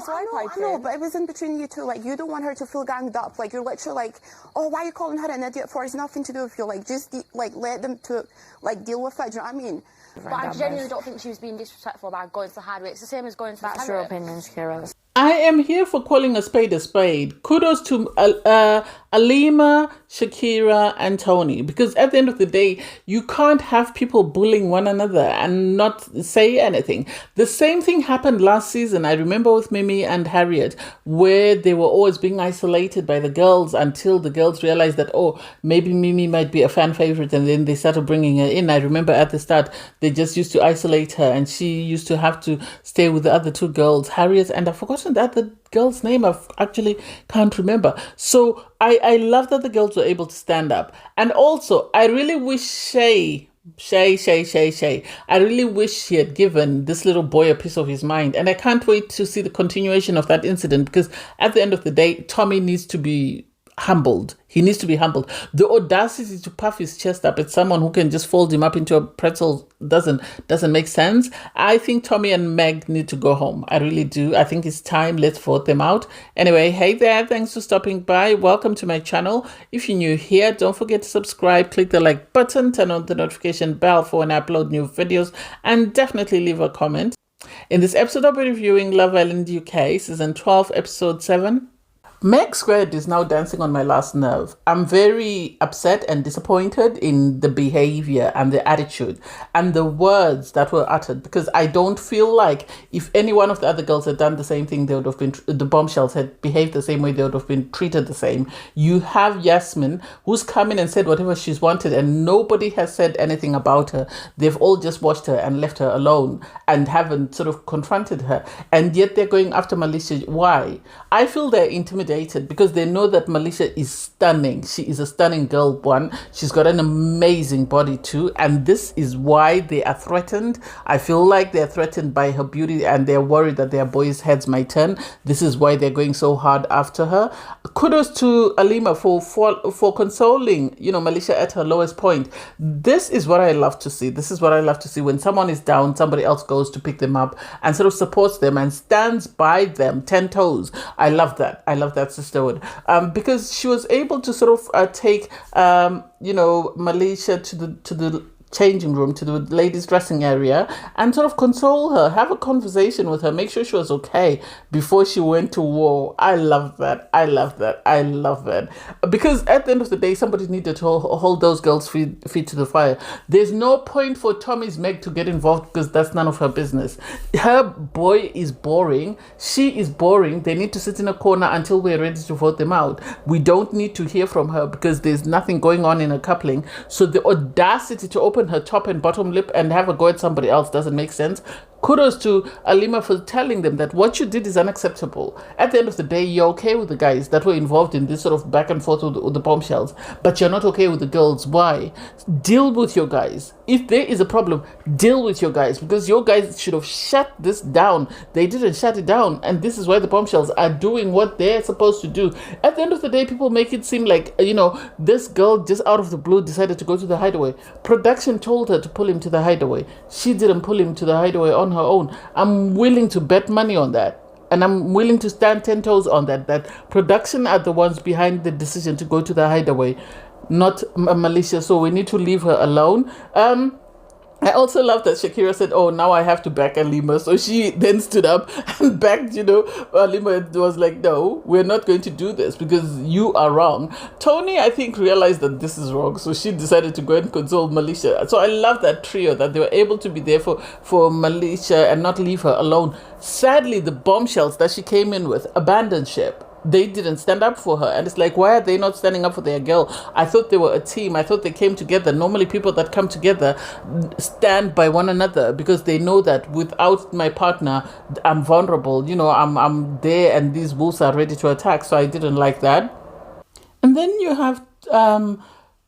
so I piped know, in. but it was in between you two. Like, you don't want her to feel ganged up. Like, you're literally like, oh, why are you calling her an idiot for? It's nothing to do with you. Like, just let them to deal with it. Do you know what I mean? But I genuinely don't think she was being disrespectful by going to the hideaway. It's the same as going to the That's your opinion, Shakira. I am here for calling a spade a spade. Kudos to Lima, Shakira, and Tony, because at the end of the day, you can't have people bullying one another and not say anything. The same thing happened last season. I remember with Mimi and Harriet, where they were always being isolated by the girls until the girls realized that, oh, maybe Mimi might be a fan favorite, and then they started bringing her in. I remember at the start, they just used to isolate her, and she used to have to stay with the other two girls, Harriet, and I've forgotten that the girl's name. I actually can't remember. So I love that the girls were able to stand up. And also, I really wish Shay. I really wish she had given this little boy a piece of his mind. And I can't wait to see the continuation of that incident, because at the end of the day, Tommy needs to be humbled. He needs to be humbled. The audacity to puff his chest up at someone who can just fold him up into a pretzel doesn't make sense. I think Tommy and Meg need to go home. I really do. I think it's time. Let's vote them out. Anyway, hey there. Thanks for stopping by. Welcome to my channel. If you're new here, don't forget to subscribe, click the like button, turn on the notification bell for when I upload new videos, and definitely leave a comment. In this episode, I'll be reviewing Love Island UK, Season 12, Episode 7. Meg Squared is now dancing on my last nerve. I'm very upset and disappointed in the behavior and the attitude and the words that were uttered, because I don't feel like if any one of the other girls had done the same thing, they would have been, the bombshells had behaved the same way, they would have been treated the same. You have Yasmin, who's come in and said whatever she's wanted, and nobody has said anything about her. They've all just watched her and left her alone and haven't sort of confronted her. And yet they're going after Malicia. Why? I feel they're intimidated because they know that Malicia is stunning. She is a stunning girl, one. She's got an amazing body too. And this is why they are threatened. I feel like they're threatened by her beauty and they're worried that their boys' heads might turn. This is why they're going so hard after her. Kudos to Lima for consoling, Malicia at her lowest point. This is what I love to see. This is what I love to see. When someone is down, somebody else goes to pick them up and sort of supports them and stands by them 10 toes. I love that. I love that sisterhood, because she was able to sort of take Malicia to the changing room, to the ladies' dressing area, and sort of console her, have a conversation with her, make sure she was okay before she went to war. I love that. I love that. I love that. Because at the end of the day, somebody needed to hold those girls' feet to the fire. There's no point for Tommy's Meg to get involved, because that's none of her business. Her boy is boring. She is boring. They need to sit in a corner until we're ready to vote them out. We don't need to hear from her because there's nothing going on in a coupling. So the audacity to open her top and bottom lip and have a go at somebody else doesn't make sense. Kudos to Lima for telling them that what you did is unacceptable. At the end of the day, you're okay with the guys that were involved in this sort of back and forth with the bombshells, but you're not okay with the girls. Why? Deal with your guys. If there is a problem, deal with your guys, because your guys should have shut this down. They didn't shut it down, and this is why the bombshells are doing what they're supposed to do. At the end of the day, people make it seem like, this girl just out of the blue decided to go to the hideaway. Production told her to pull him to the hideaway. She didn't pull him to the hideaway on her own. I'm willing to bet money on that. And I'm willing to stand 10 toes on that production are the ones behind the decision to go to the hideaway, not Malicia. So we need to leave her alone. I also love that Shakira said, oh, now I have to back Lima. So she then stood up and backed, Lima was like, no, we're not going to do this because you are wrong. Tony, I think, realized that this is wrong. So she decided to go and console Malicia. So I love that trio, that they were able to be there for Malicia and not leave her alone. Sadly, the bombshells that she came in with abandoned ship. They didn't stand up for her. And it's like, why are they not standing up for their girl? I thought they were a team. I thought they came together. Normally people that come together stand by one another because they know that without my partner, I'm vulnerable. I'm there and these wolves are ready to attack. So I didn't like that. And then you have,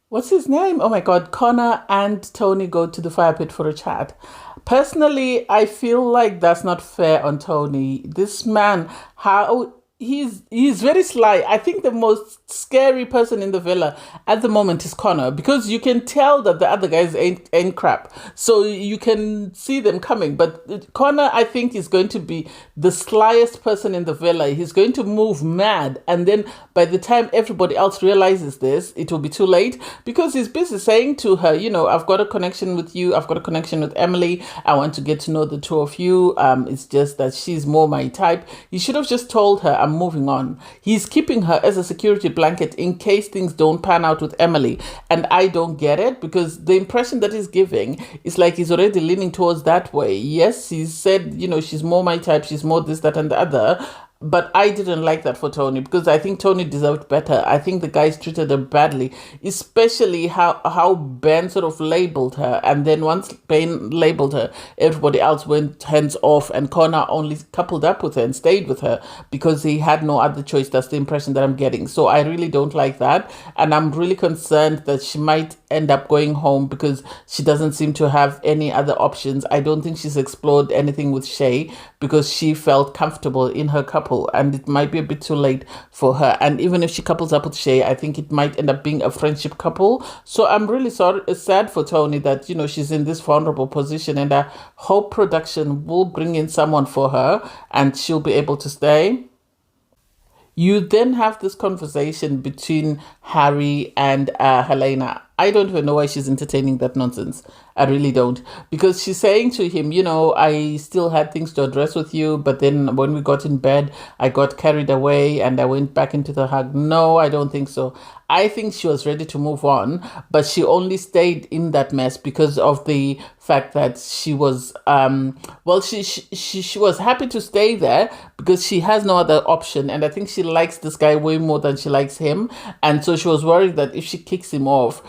what's his name? Oh my God, Connor and Tony go to the fire pit for a chat. Personally, I feel like that's not fair on Tony. This man, how he's very sly. I think the most scary person in the villa at the moment is Connor, because you can tell that the other guys ain't crap. So you can see them coming. But Connor, I think, is going to be the slyest person in the villa. He's going to move mad, and then by the time everybody else realizes this, it will be too late, because he's busy saying to her, I've got a connection with you. I've got a connection with Emily. I want to get to know the two of you. It's just that she's more my type. You should have just told her, I'm moving on. He's keeping her as a security blanket in case things don't pan out with Emily. And I don't get it, because the impression that he's giving is like he's already leaning towards that way. Yes, he said, she's more my type, she's more this, that, and the other. But I didn't like that for Tony, because I think Tony deserved better. I think the guys treated her badly, especially how Ben sort of labeled her. And then once Ben labeled her, everybody else went hands off, and Connor only coupled up with her and stayed with her because he had no other choice. That's the impression that I'm getting. So I really don't like that. And I'm really concerned that she might end up going home because she doesn't seem to have any other options. I don't think she's explored anything with Shay because she felt comfortable in her couple, and it might be a bit too late for her. And even if she couples up with Shay, I think it might end up being a friendship couple. So I'm really sad for Tony that, she's in this vulnerable position, and I hope production will bring in someone for her and she'll be able to stay. You then have this conversation between Harry and Helena. I don't even know why she's entertaining that nonsense. I really don't. Because she's saying to him, I still had things to address with you, but then when we got in bed, I got carried away and I went back into the hug. No, I don't think so. I think she was ready to move on, but she only stayed in that mess because of the fact that she was, she was happy to stay there because she has no other option. And I think she likes this guy way more than she likes him. And so she was worried that if she kicks him off,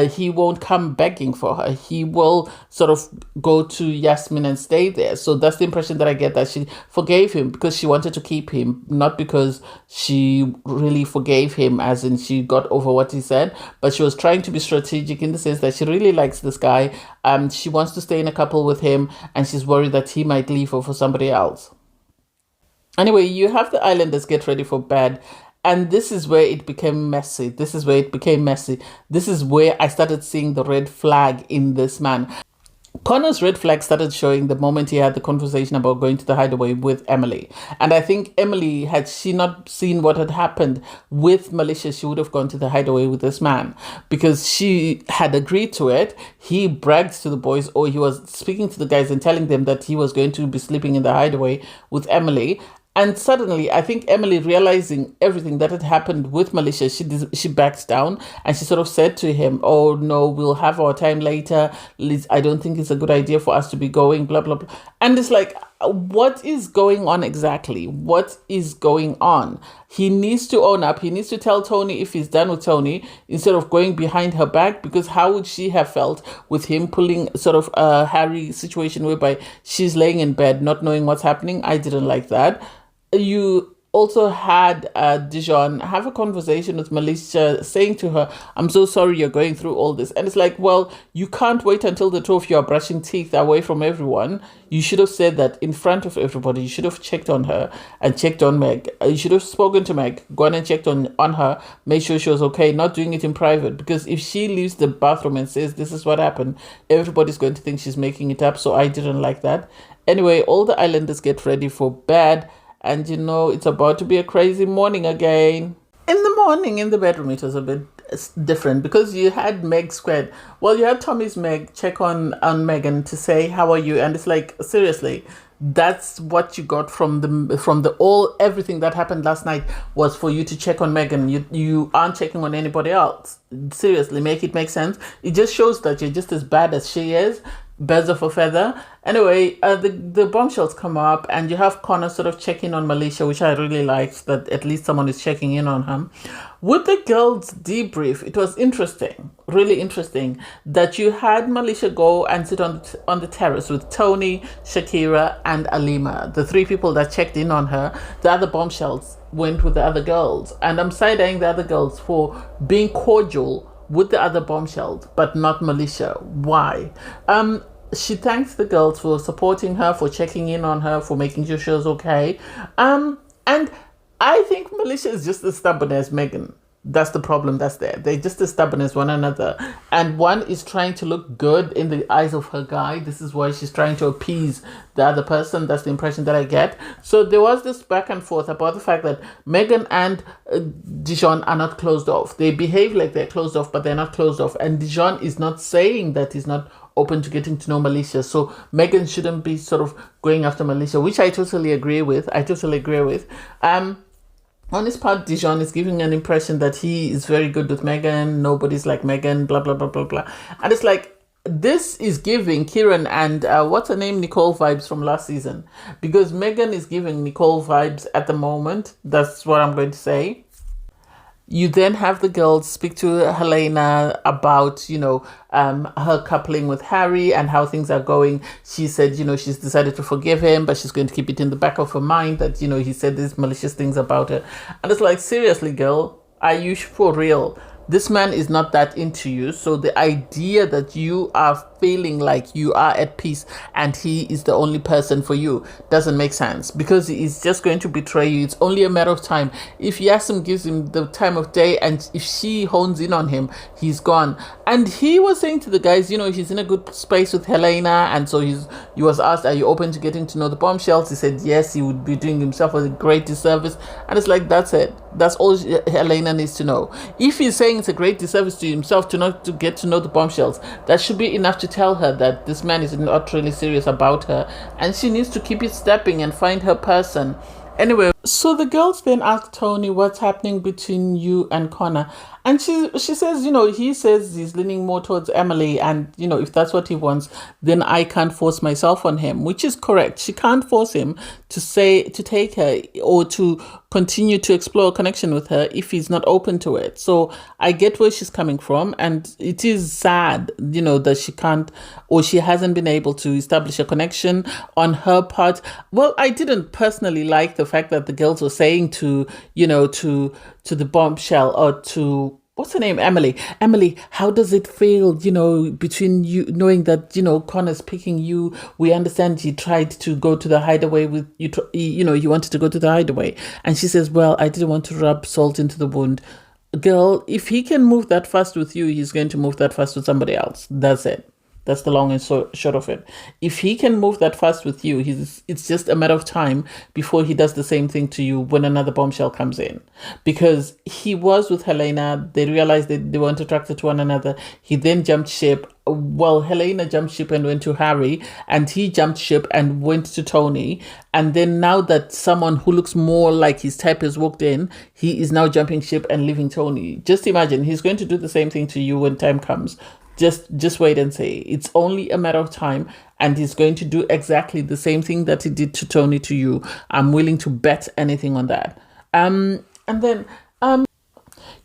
he won't come begging for her. He will sort of go to Yasmin and stay there. So that's the impression that I get, that she forgave him because she wanted to keep him, not because she really forgave him, as in she got over what he said, but she was trying to be strategic in the sense that she really likes this guy. She wants to stay in a couple with him, and she's worried that he might leave her for somebody else. Anyway, you have the islanders get ready for bed. And this is where it became messy. This is where I started seeing the red flag in this man. Connor's red flag started showing the moment he had the conversation about going to the hideaway with Emily. And I think Emily, had she not seen what had happened with Malicia, she would have gone to the hideaway with this man because she had agreed to it. He bragged to the boys, or he was speaking to the guys and telling them that he was going to be sleeping in the hideaway with Emily. And suddenly, I think Emily, realizing everything that had happened with Malicia, she backed down and she sort of said to him, oh, no, we'll have our time later. Liz, I don't think it's a good idea for us to be going, blah, blah, blah. And it's like, what is going on exactly? What is going on? He needs to own up. He needs to tell Tony if he's done with Tony instead of going behind her back, because how would she have felt with him pulling sort of a Harry situation whereby she's laying in bed not knowing what's happening? I didn't like that. You also had Dejon have a conversation with Malicia, saying to her, I'm so sorry you're going through all this. And it's like, well, you can't wait until the two of you are brushing teeth away from everyone. You should have said that in front of everybody. You should have checked on her and checked on Meg. You should have spoken to Meg, gone and checked on her, made sure she was okay, not doing it in private. Because if she leaves the bathroom and says this is what happened, everybody's going to think she's making it up. So I didn't like that. Anyway, all the islanders get ready for bed. And it's about to be a crazy morning again. In the morning, in the bedroom, it was a bit different because you had Meg squared. Well, you had Tommy's Meg check on Megan to say, how are you? And it's like, seriously, that's what you got from everything that happened last night was for you to check on Megan. You aren't checking on anybody else. Seriously, make it make sense. It just shows that you're just as bad as she is. Birds of a feather. Anyway, the bombshells come up and you have Connor sort of checking on Malicia, which I really liked, that at least someone is checking in on him. With the girls' debrief, it was interesting, really interesting, that you had Malicia go and sit on the terrace with Tony, Shakira, and Lima, the three people that checked in on her. The other bombshells went with the other girls. And I'm side-eyeing the other girls for being cordial with the other bombshells, but not Malicia. Why? She thanks the girls for supporting her, for checking in on her, for making sure she was okay. And I think Malicia is just as stubborn as Megan. That's the problem that's there. They're just as stubborn as one another. And one is trying to look good in the eyes of her guy. This is why she's trying to appease the other person. That's the impression that I get. So there was this back and forth about the fact that Megan and Dejon are not closed off. They behave like they're closed off, but they're not closed off. And Dejon is not saying that he's not open to getting to know Malicia. So Megan shouldn't be sort of going after Malicia, which I totally agree with. On his part, Dejon is giving an impression that he is very good with Megan. Nobody's like Megan, blah, blah, blah, blah, blah. And it's like, this is giving Kieran and, what's her name, Nicole vibes from last season. Because Megan is giving Nicole vibes at the moment. That's what I'm going to say. You then have the girls speak to Helena about, her coupling with Harry and how things are going. She said, she's decided to forgive him, but she's going to keep it in the back of her mind that, he said these malicious things about her. And it's like, seriously, girl, are you for real? This man is not that into you. So the idea that you are feeling like you are at peace and he is the only person for you doesn't make sense, because he's just going to betray you. It's only a matter of time. If Yasim gives him the time of day and if she hones in on him, he's gone. And he was saying to the guys, he's in a good space with Helena. And so he was asked, are you open to getting to know the bombshells? He said, yes, he would be doing himself a great disservice. And it's like, that's it. That's all Helena needs to know. If he's saying it's a great disservice to himself to not to get to know the bombshells, that should be enough to tell her that this man is not really serious about her, and she needs to keep it stepping and find her person. Anyway, so the girls then ask Tony what's happening between you and Connor. And she says, he says he's leaning more towards Emily. And, if that's what he wants, then I can't force myself on him, which is correct. She can't force him to take her or to continue to explore a connection with her if he's not open to it. So I get where she's coming from. And it is sad, that she can't, or she hasn't been able to establish a connection on her part. Well, I didn't personally like the fact that the girls were saying to the bombshell, or to, what's her name, Emily, how does it feel, between you, knowing that, Connor's picking you? We understand he tried to go to the hideaway with you, he wanted to go to the hideaway. And she says, well, I didn't want to rub salt into the wound. Girl, if he can move that fast with you, he's going to move that fast with somebody else. That's it. That's the long and short of it. If he can move that fast with you, it's just a matter of time before he does the same thing to you when another bombshell comes in. Because he was with Helena, they realized that they weren't attracted to one another. He then jumped ship. Well, Helena jumped ship and went to Harry, and he jumped ship and went to Tony. And then now that someone who looks more like his type has walked in, he is now jumping ship and leaving Tony. Just imagine, he's going to do the same thing to you when time comes. Just wait and see. It's only a matter of time, and he's going to do exactly the same thing that he did to Tony to you. I'm willing to bet anything on that. And then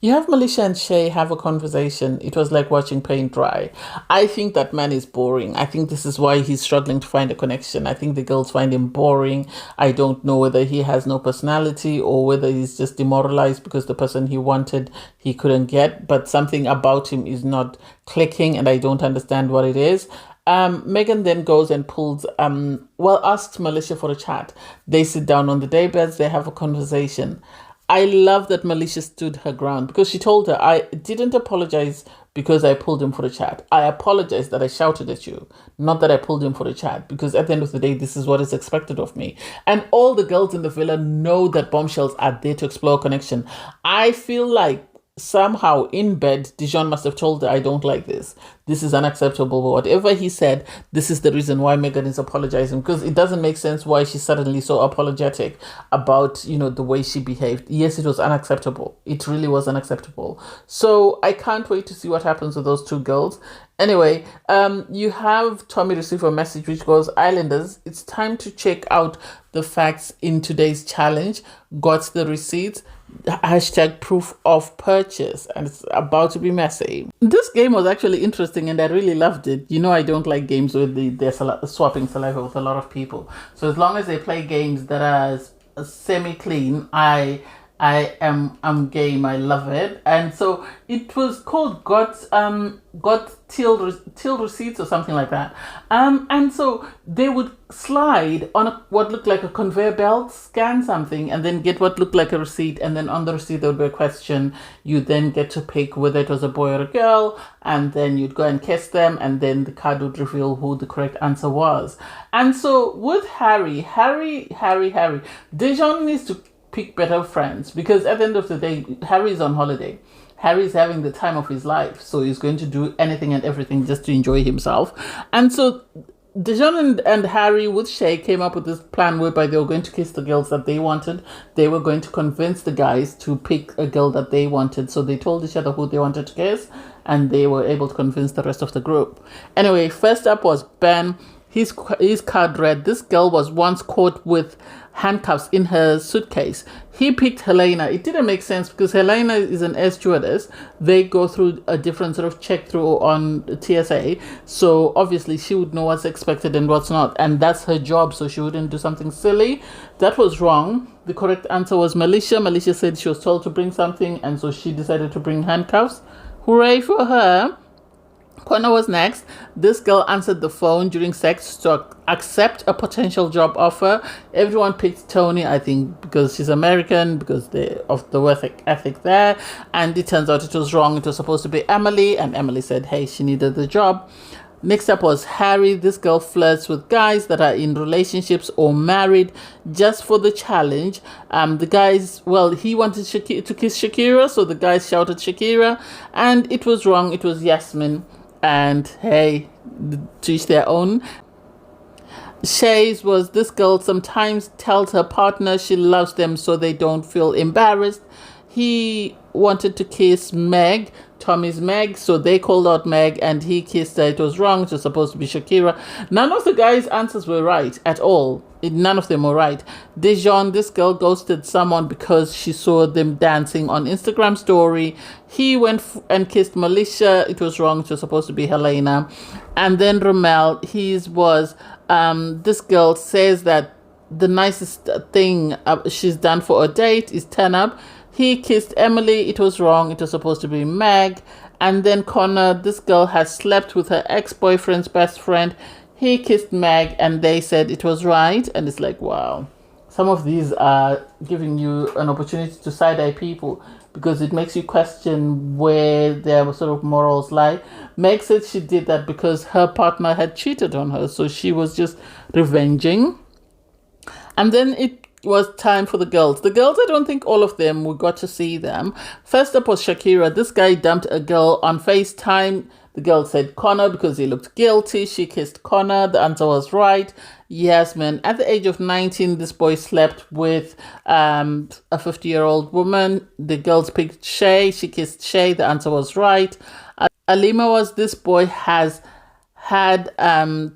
you have Malicia and Shay have a conversation. It was like watching paint dry. I think that man is boring. I think this is why he's struggling to find a connection. I think the girls find him boring. I don't know whether he has no personality or whether he's just demoralized because the person he wanted he couldn't get. But something about him is not clicking, and I don't understand what it is. Megan then goes and pulls, asks Malicia for a chat. They sit down on the daybeds. They have a conversation. I love that Malicia stood her ground, because she told her, I didn't apologize because I pulled him for a chat. I apologize that I shouted at you, not that I pulled him for a chat, because at the end of the day, this is what is expected of me. And all the girls in the villa know that bombshells are there to explore a connection. I feel like somehow in bed, Dejon must have told her, I don't like this. This is unacceptable. But whatever he said, this is the reason why Megan is apologizing, because it doesn't make sense why she's suddenly so apologetic about, the way she behaved. Yes, it was unacceptable. It really was unacceptable. So I can't wait to see what happens with those two girls. Anyway, you have Tommy receive a message which goes, Islanders, it's time to check out the facts in today's challenge. Got the receipts. # proof of purchase, and it's about to be messy. This game was actually interesting and I really loved it. I don't like games where they're swapping saliva with a lot of people. So as long as they play games that are semi-clean, I I'm game. I love it. And so it was called got till receipts or something like that. And so they would slide on what looked like a conveyor belt, scan something, and then get what looked like a receipt. And then on the receipt there would be a question. You then get to pick whether it was a boy or a girl, and then you'd go and kiss them, and then the card would reveal who the correct answer was. And so with Harry, Dejon needs to pick better friends, because at the end of the day, Harry's on holiday. Harry's having the time of his life, so he's going to do anything and everything just to enjoy himself. And so Dejon and Harry with Shay came up with this plan whereby they were going to kiss the girls that they wanted. They were going to convince the guys to pick a girl that they wanted. So they told each other who they wanted to kiss, and they were able to convince the rest of the group. Anyway, first up was Ben. His card read, this girl was once caught with handcuffs in her suitcase. He picked Helena. It didn't make sense because Helena is an air stewardess. They go through a different sort of check through on TSA. So obviously she would know what's expected and what's not. And that's her job, so she wouldn't do something silly. That was wrong. The correct answer was Malicia. Malicia said she was told to bring something, and so she decided to bring handcuffs. Hooray for her. Connor was next. This girl answered the phone during sex to accept a potential job offer. Everyone picked Tony, I think, because she's American, because of the work ethic there. And it turns out it was wrong. It was supposed to be Emily, and Emily said, hey, she needed the job. Next up was Harry. This girl flirts with guys that are in relationships or married just for the challenge. The guys, well, he wanted to kiss Shakira, so the guys shouted Shakira, and it was wrong. It was Yasmin. And hey, to each their own. Shay's was, this girl sometimes tells her partner she loves them so they don't feel embarrassed. He wanted to kiss Meg, Tommy's Meg, so they called out Meg and he kissed her. It was wrong. It was supposed to be Shakira. None of the guys' answers were right at all. None of them were right. Dejon, this girl ghosted someone because she saw them dancing on Instagram story. He went and kissed Malicia. It was wrong. It was supposed to be Helena. And then Romel, his was, this girl says that the nicest thing she's done for a date is turn up. He kissed Emily. It was wrong. It was supposed to be Meg. And then Connor, this girl has slept with her ex-boyfriend's best friend. He kissed Meg, and they said it was right. And it's like, wow. Some of these are giving you an opportunity to side-eye people, because it makes you question where their sort of morals lie. Meg said she did that because her partner had cheated on her, so she was just revenging. And then it was time for the girls. The girls, I don't think all of them, we got to see them. First up was Shakira. This guy dumped a girl on FaceTime. The girl said Connor because he looked guilty. She kissed Connor. The answer was right. Yasmin. At the age of 19, this boy slept with a 50-year-old woman. The girls picked Shay. She kissed Shay. The answer was right. Lima was, this boy has had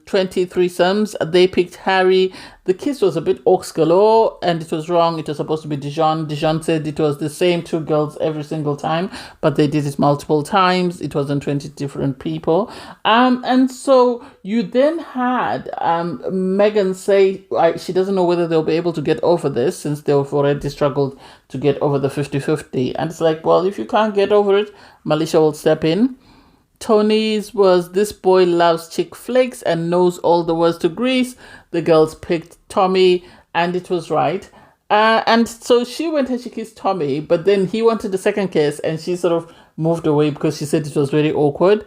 23 sums. They picked Harry. The kiss was a bit aux galore, and it was wrong. It was supposed to be Dejon. Dejon said it was the same two girls every single time, but they did it multiple times. It wasn't 20 different people. And so you then had Megan say she doesn't know whether they'll be able to get over this, since they've already struggled to get over the 50-50. And it's like, well, if you can't get over it, Malicia will step in. Tony's was, this boy loves chick flicks and knows all the words to Grease. The girls picked Tommy, and it was right. And so she went and she kissed Tommy, but then he wanted a second kiss, and she sort of moved away because she said it was very awkward.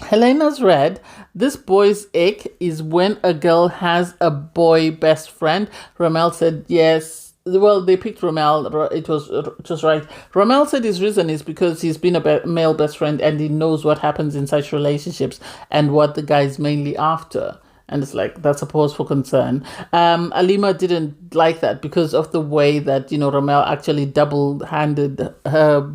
Helena's read, this boy's ick is when a girl has a boy best friend. Ramel said yes. Well, they picked Romel. It was right. Romel said his reason is because he's been a male best friend and he knows what happens in such relationships and what the guy's mainly after. And it's like, that's a pause for concern. Lima didn't like that because of the way that, Romel actually double-handed her,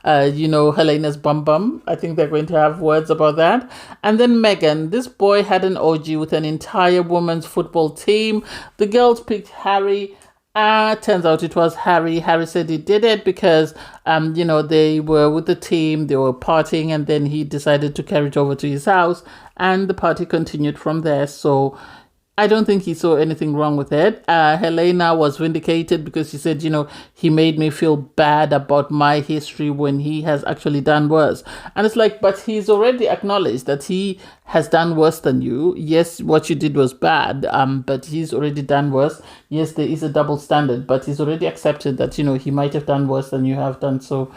Helena's bum. I think they're going to have words about that. And then Megan, this boy had an orgy with an entire women's football team. The girls picked Harry. Turns out it was Harry. Harry said he did it because, they were with the team, they were partying, and then he decided to carry it over to his house, and the party continued from there. So I don't think he saw anything wrong with it. Helena was vindicated because she said, he made me feel bad about my history when he has actually done worse. And it's like, but he's already acknowledged that he has done worse than you. Yes, what you did was bad, but he's already done worse. Yes, there is a double standard, but he's already accepted that, he might have done worse than you have done. So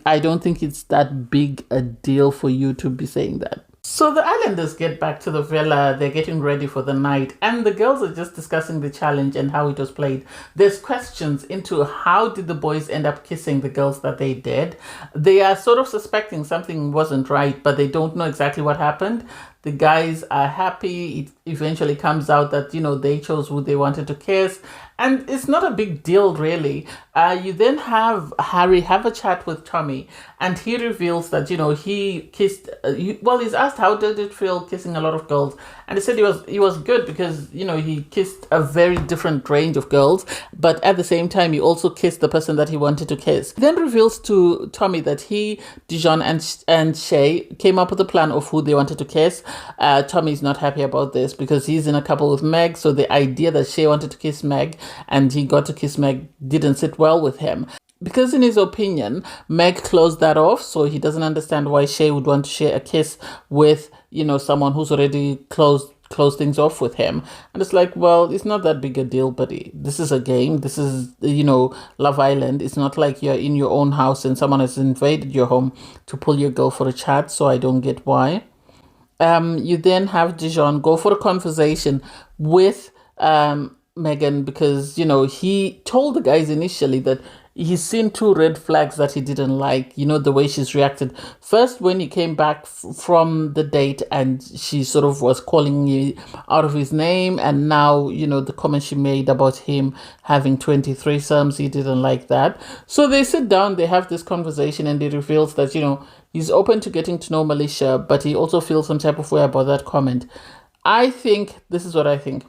I don't think it's that big a deal for you to be saying that. So the islanders get back to the villa, they're getting ready for the night, and the girls are just discussing the challenge and how it was played. There's questions into how did the boys end up kissing the girls that they did. They are sort of suspecting something wasn't right, but they don't know exactly what happened. The guys are happy. It eventually comes out that, they chose who they wanted to kiss. And it's not a big deal, really. You then have Harry have a chat with Tommy, and he reveals that, he kissed... he's asked how did it feel kissing a lot of girls. And he said he was good because, he kissed a very different range of girls. But at the same time, he also kissed the person that he wanted to kiss. He then reveals to Tommy that he, Dejon, and Shay came up with a plan of who they wanted to kiss. Tommy's not happy about this because he's in a couple with Meg. So the idea that Shay wanted to kiss Meg and he got to kiss Meg didn't sit well with him. Because in his opinion, Meg closed that off, so he doesn't understand why Shay would want to share a kiss with, someone who's already closed things off with him. And it's like, well, it's not that big a deal, buddy. This is a game. This is, Love Island. It's not like you're in your own house and someone has invaded your home to pull your girl for a chat, so I don't get why. You then have Dejon go for a conversation with Megan because, he told the guys initially that he's seen 2 red flags that he didn't like, the way she's reacted. First, when he came back from the date and she sort of was calling him out of his name. And now, the comment she made about him having 23 threesomes, he didn't like that. So they sit down, they have this conversation, and he reveals that, he's open to getting to know Malicia, but he also feels some type of way about that comment. This is what I think.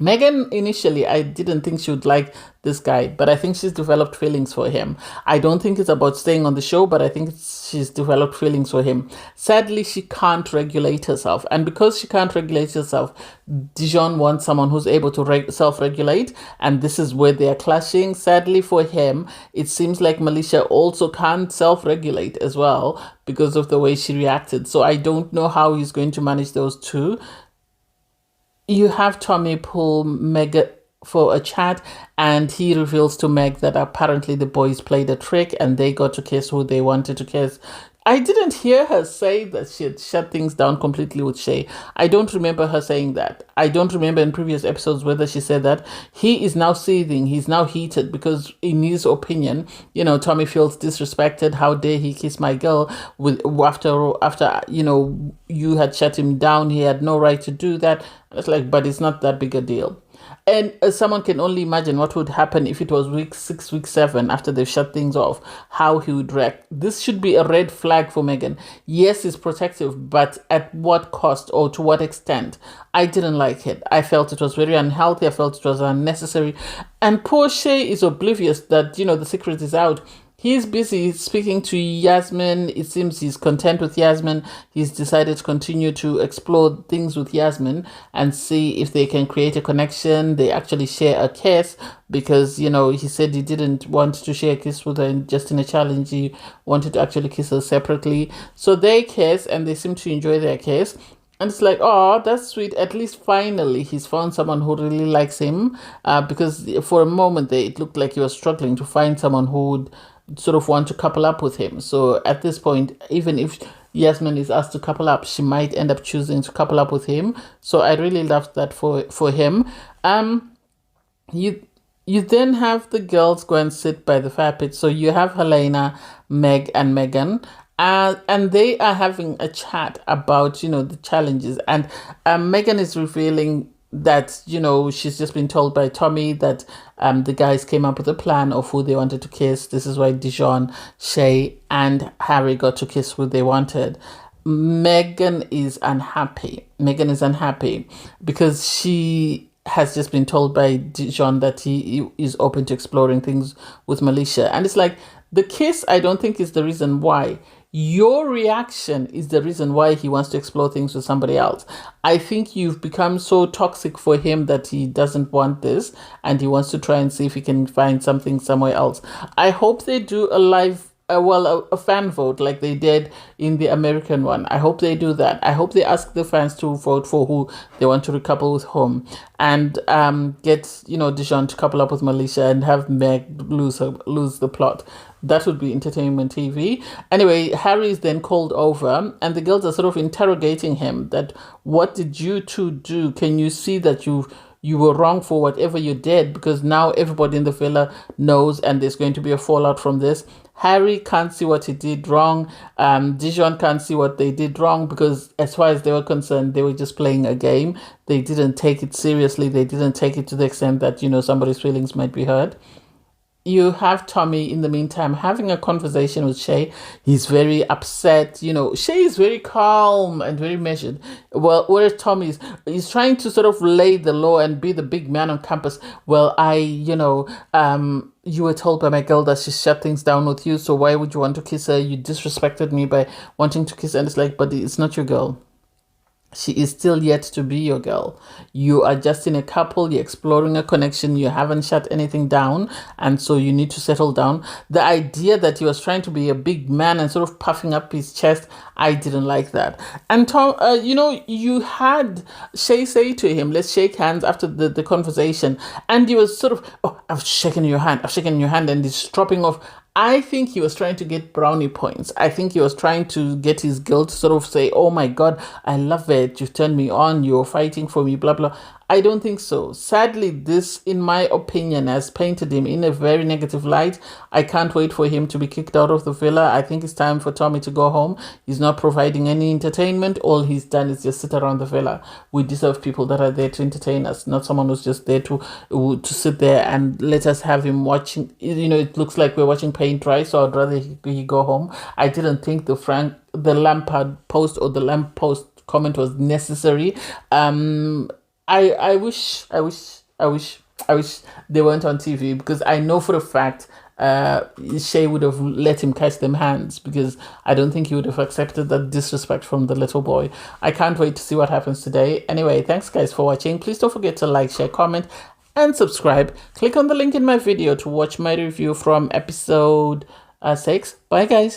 Megan, initially, I didn't think she would like this guy, but I think she's developed feelings for him. I don't think it's about staying on the show, but I think she's developed feelings for him. Sadly, she can't regulate herself. And because she can't regulate herself, Dejon wants someone who's able to self-regulate, and this is where they are clashing. Sadly for him, it seems like Malicia also can't self-regulate as well because of the way she reacted. So I don't know how he's going to manage those two. You have Tommy pull Meg for a chat, and he reveals to Meg that apparently the boys played a trick and they got to kiss who they wanted to kiss. I didn't hear her say that she had shut things down completely with Shay. I don't remember her saying that. I don't remember in previous episodes whether she said that. He is now seething. He's now heated because in his opinion, Tommy feels disrespected. How dare he kiss my girl after you had shut him down. He had no right to do that. It's like, but it's not that big a deal. And someone can only imagine what would happen if it was week 6, week 7, after they've shut things off, how he would react. This should be a red flag for Megan. Yes, it's protective, but at what cost or to what extent? I didn't like it. I felt it was very unhealthy. I felt it was unnecessary. And poor Shay is oblivious that, the secret is out. He's busy speaking to Yasmin. It seems he's content with Yasmin. He's decided to continue to explore things with Yasmin and see if they can create a connection. They actually share a kiss because, he said he didn't want to share a kiss with her just in a challenge. He wanted to actually kiss her separately. So they kiss and they seem to enjoy their kiss. And it's like, oh, that's sweet. At least finally he's found someone who really likes him. Because for a moment there, it looked like he was struggling to find someone who would sort of want to couple up with him. So at this point, even if Yasmin is asked to couple up, she might end up choosing to couple up with him. So I really loved that for him. You then have the girls go and sit by the fire pit. So you have Helena, Meg, and Megan. And they are having a chat about, the challenges. And Megan is revealing that, she's just been told by Tommy that the guys came up with a plan of who they wanted to kiss. This is why Dejon, Shay, and Harry got to kiss who they wanted. Megan is unhappy. Megan is unhappy because she has just been told by Dejon that he is open to exploring things with Malicia. And it's like, the kiss, I don't think is the reason why. Your reaction is the reason why he wants to explore things with somebody else. I think you've become so toxic for him that he doesn't want this and he wants to try and see if he can find something somewhere else. I hope they do a live a fan vote like they did in the American one. I hope they do that. I hope they ask the fans to vote for who they want to recouple with whom, and get Dejon to couple up with Malicia and have Meg lose the plot. That would be entertainment TV. Anyway, Harry is then called over and the girls are sort of interrogating him that, what did you two do? Can you see that you were wrong for whatever you did? Because now everybody in the villa knows and there's going to be a fallout from this. Harry can't see what he did wrong. Dejon can't see what they did wrong because as far as they were concerned, they were just playing a game. They didn't take it seriously. They didn't take it to the extent that, somebody's feelings might be hurt. You have Tommy, in the meantime, having a conversation with Shay. He's very upset. Shay is very calm and very measured. Well, whereas Tommy he's trying to sort of lay the law and be the big man on campus. Well, you were told by my girl that she shut things down with you, so why would you want to kiss her? You disrespected me by wanting to kiss her. And it's like, but it's not your girl. She is still yet to be your girl. You are just in a couple, you're exploring a connection, you haven't shut anything down, and so you need to settle down. The idea that he was trying to be a big man and sort of puffing up his chest, I didn't like that. And Tom, you had Shay say to him, let's shake hands after the conversation, and he was sort of, oh, I've shaken your hand, and he's dropping off. I think he was trying to get brownie points. I think he was trying to get his girl to sort of say, oh my God, I love it. You've turned me on. You're fighting for me, blah, blah. I don't think so. Sadly, this, in my opinion, has painted him in a very negative light. I can't wait for him to be kicked out of the villa. I think it's time for Tommy to go home. He's not providing any entertainment. All he's done is just sit around the villa. We deserve people that are there to entertain us, not someone who's just there to sit there and let us have him watching. It looks like we're watching paint dry, so I'd rather he go home. I didn't think the Lampard post or the lamp post comment was necessary. I wish they weren't on TV, because I know for a fact Shay would have let him catch them hands, because I don't think he would have accepted that disrespect from the little boy. I can't wait to see what happens today. Anyway, thanks guys for watching. Please don't forget to like, share, comment, and subscribe. Click on the link in my video to watch my review from episode 6. Bye guys.